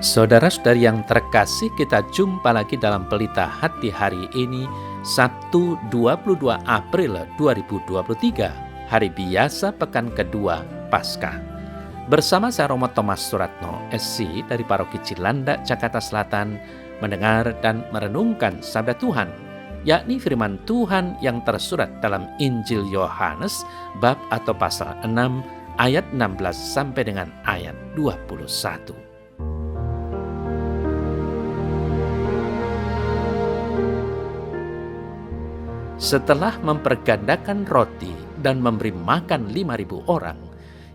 Saudara-saudari yang terkasih, kita jumpa lagi dalam Pelita Hati hari ini, Sabtu 22 April 2023, hari biasa pekan kedua Paskah. Bersama saya Romo Thomas Suratno, SC dari Paroki Cilandak, Jakarta Selatan, mendengar dan merenungkan sabda Tuhan, yakni firman Tuhan yang tersurat dalam Injil Yohanes, bab atau pasal 6, ayat 16 sampai dengan ayat 21. Setelah mempergandakan roti dan memberi makan 5.000 orang,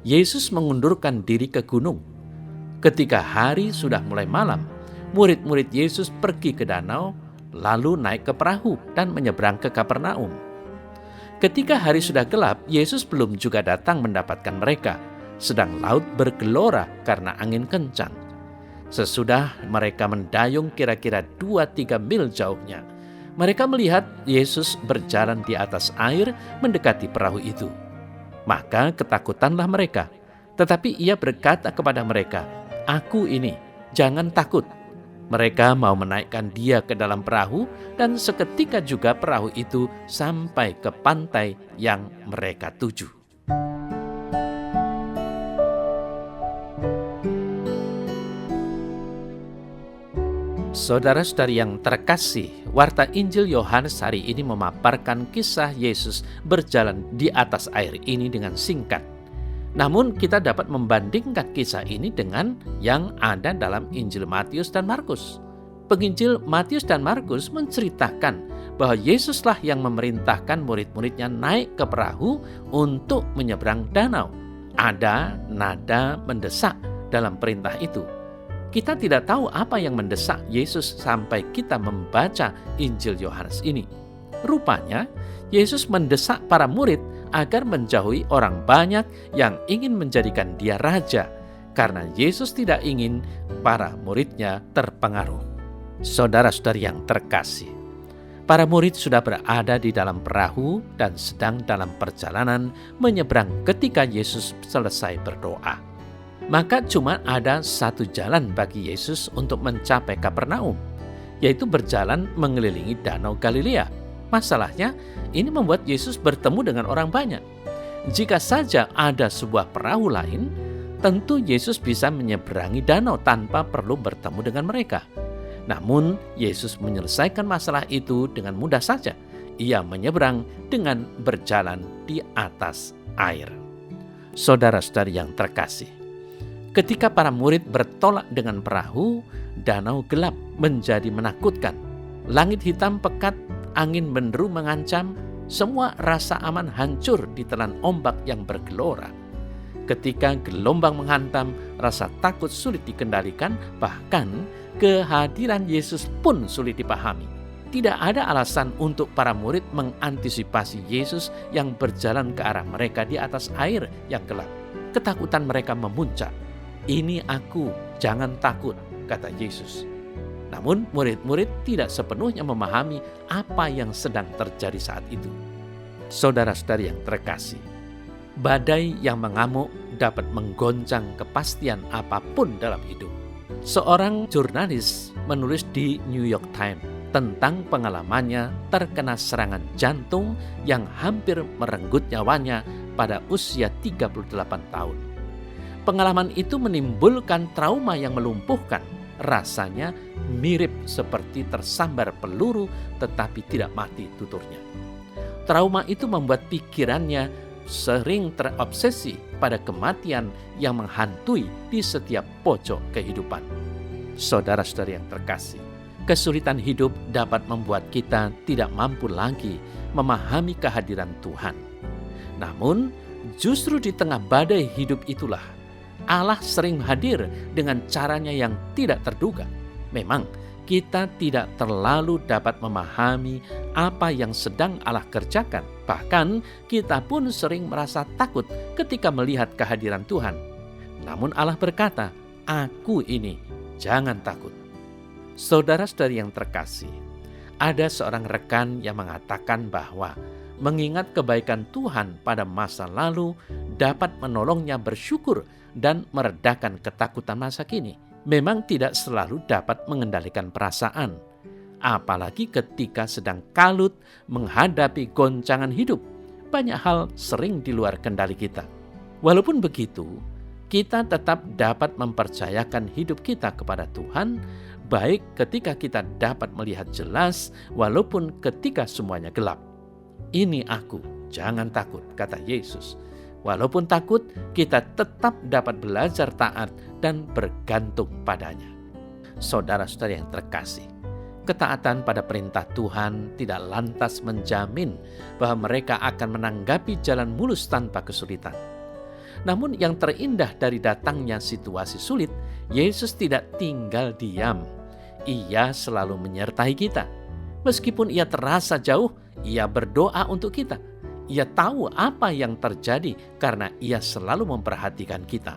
Yesus mengundurkan diri ke gunung. Ketika hari sudah mulai malam, murid-murid Yesus pergi ke danau, lalu naik ke perahu dan menyeberang ke Kapernaum. Ketika hari sudah gelap, Yesus belum juga datang mendapatkan mereka, sedang laut bergelora karena angin kencang. Sesudah mereka mendayung kira-kira 2-3 mil jauhnya, mereka melihat Yesus berjalan di atas air mendekati perahu itu. Maka ketakutanlah mereka. Tetapi ia berkata kepada mereka, "Aku ini, jangan takut." Mereka mau menaikkan dia ke dalam perahu, dan seketika juga perahu itu sampai ke pantai yang mereka tuju. Saudara-saudari yang terkasih, warta Injil Yohanes hari ini memaparkan kisah Yesus berjalan di atas air ini dengan singkat. Namun kita dapat membandingkan kisah ini dengan yang ada dalam Injil Matius dan Markus. Penginjil Matius dan Markus menceritakan bahwa Yesuslah yang memerintahkan murid-muridnya naik ke perahu untuk menyeberang danau. Ada nada mendesak dalam perintah itu. Kita tidak tahu apa yang mendesak Yesus sampai kita membaca Injil Yohanes ini. Rupanya, Yesus mendesak para murid agar menjauhi orang banyak yang ingin menjadikan dia raja, karena Yesus tidak ingin para muridnya terpengaruh. Saudara-saudari yang terkasih, para murid sudah berada di dalam perahu dan sedang dalam perjalanan menyeberang ketika Yesus selesai berdoa. Maka cuma ada satu jalan bagi Yesus untuk mencapai Kapernaum, yaitu berjalan mengelilingi Danau Galilea. Masalahnya, ini membuat Yesus bertemu dengan orang banyak. Jika saja ada sebuah perahu lain, tentu Yesus bisa menyeberangi danau tanpa perlu bertemu dengan mereka. Namun, Yesus menyelesaikan masalah itu dengan mudah saja. Ia menyeberang dengan berjalan di atas air. Saudara-saudari yang terkasih, ketika para murid bertolak dengan perahu, danau gelap menjadi menakutkan. Langit hitam pekat, angin menderu mengancam, semua rasa aman hancur ditelan ombak yang bergelora. Ketika gelombang menghantam, rasa takut sulit dikendalikan, bahkan kehadiran Yesus pun sulit dipahami. Tidak ada alasan untuk para murid mengantisipasi Yesus yang berjalan ke arah mereka di atas air yang gelap. Ketakutan mereka memuncak. "Ini aku, jangan takut," kata Yesus. Namun murid-murid tidak sepenuhnya memahami apa yang sedang terjadi saat itu. Saudara-saudari yang terkasih, badai yang mengamuk dapat menggoncang kepastian apapun dalam hidup. Seorang jurnalis menulis di New York Times tentang pengalamannya terkena serangan jantung yang hampir merenggut nyawanya pada usia 38 tahun. Pengalaman itu menimbulkan trauma yang melumpuhkan. Rasanya mirip seperti tersambar peluru tetapi tidak mati tuturnya. Trauma itu membuat pikirannya sering terobsesi pada kematian yang menghantui di setiap pojok kehidupan. Saudara-saudari yang terkasih, kesulitan hidup dapat membuat kita tidak mampu lagi memahami kehadiran Tuhan. Namun, justru di tengah badai hidup itulah Allah sering hadir dengan caranya yang tidak terduga. Memang kita tidak terlalu dapat memahami apa yang sedang Allah kerjakan. Bahkan kita pun sering merasa takut ketika melihat kehadiran Tuhan. Namun Allah berkata, "Aku ini, jangan takut." Saudara-saudari yang terkasih, ada seorang rekan yang mengatakan bahwa mengingat kebaikan Tuhan pada masa lalu dapat menolongnya bersyukur dan meredakan ketakutan masa kini. memang tidak selalu dapat mengendalikan perasaan, apalagi ketika sedang kalut menghadapi goncangan hidup. Banyak hal sering di luar kendali kita. Walaupun begitu, kita tetap dapat mempercayakan hidup kita kepada Tuhan, baik ketika kita dapat melihat jelas, walaupun ketika semuanya gelap. Ini aku, jangan takut, kata Yesus. Walaupun takut, kita tetap dapat belajar taat dan bergantung padanya. Saudara-saudara yang terkasih, ketaatan pada perintah Tuhan tidak lantas menjamin bahwa mereka akan menanggapi jalan mulus tanpa kesulitan. Namun yang terindah dari datangnya situasi sulit, Yesus tidak tinggal diam. Ia selalu menyertai kita. Meskipun ia terasa jauh, ia berdoa untuk kita. Ia tahu apa yang terjadi karena ia selalu memperhatikan kita.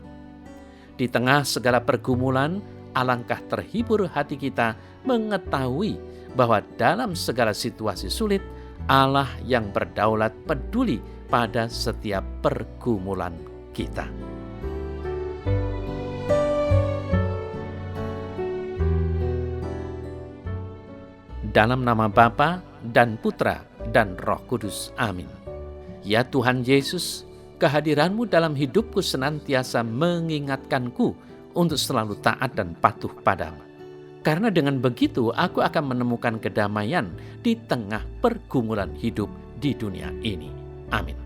Di tengah segala pergumulan, alangkah terhibur hati kita mengetahui bahwa dalam segala situasi sulit, Allah yang berdaulat peduli pada setiap pergumulan kita. Dalam nama Bapa dan Putra dan Roh Kudus. Amin. Ya Tuhan Yesus, kehadiran-Mu dalam hidupku senantiasa mengingatkanku untuk selalu taat dan patuh padamu. Karena dengan begitu aku akan menemukan kedamaian di tengah pergumulan hidup di dunia ini. Amin.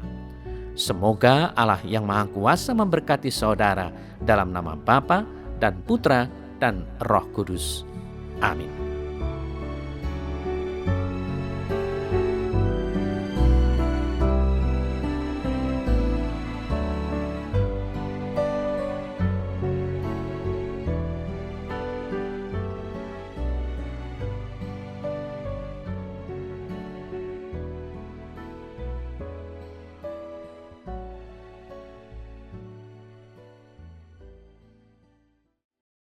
Semoga Allah yang Maha Kuasa memberkati saudara dalam nama Bapa dan Putra dan Roh Kudus. Amin.